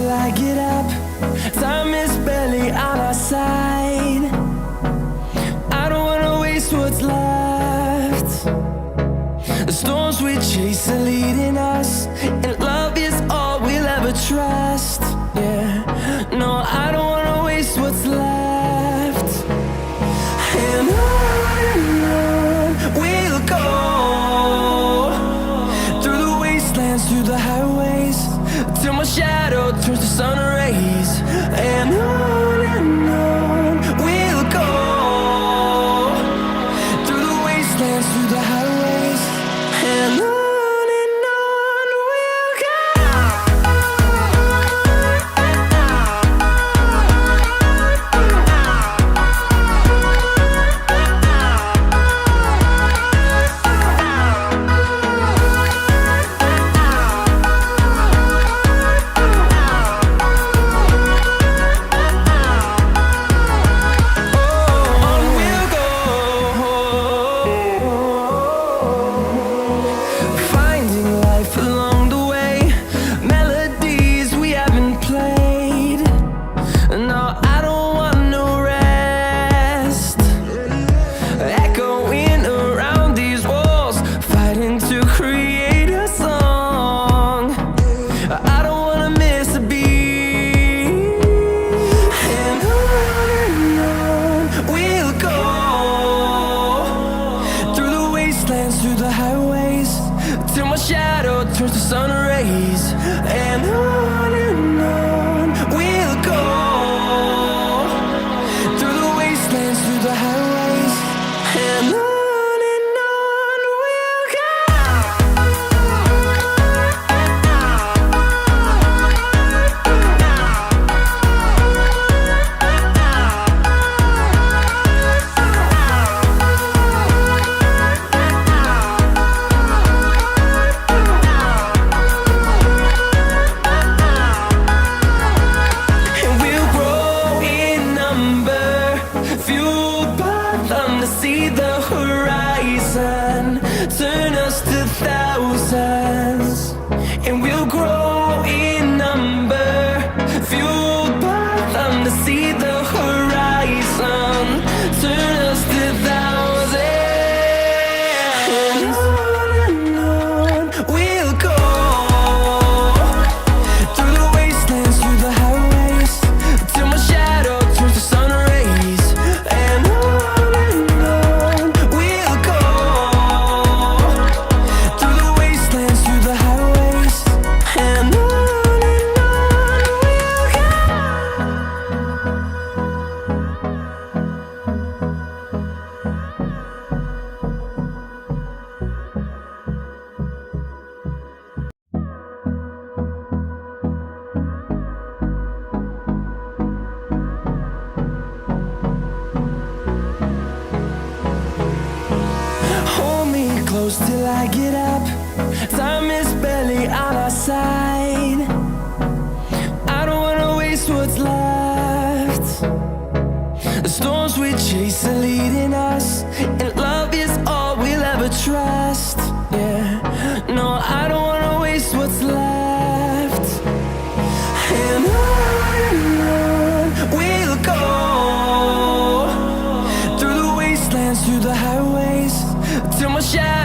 till I get up. Time is barely on our side. I don't wanna waste what's left. The storms we chase are leading us, and love is all we'll ever trust. Yeah, no, I don't wanna waste what's left. And on we'll go, through the wastelands, through the highways, till my shadow turns to sun rays. And on we'll go, through the wastelands, through the highways, and on we'll go. Through the highways, till my shadow turns to sun rays. And on we'll go, through the wastelands, through the highways, and on we'll go. See the horizon turn us to thousands, and we'll grow in number, fueled by them. To see the horizon turn us to thousands, and on we'll go, through the wastelands, through the highways, till my shadow turns to sun rays. And close till I get up. Time is barely on our side. I don't wanna waste what's left. The storms we chase are leading us, and love is all we'll ever trust. Yeah, no, I don't wanna waste what's left. And on we'll go, through the wastelands, through the highways, till my shadow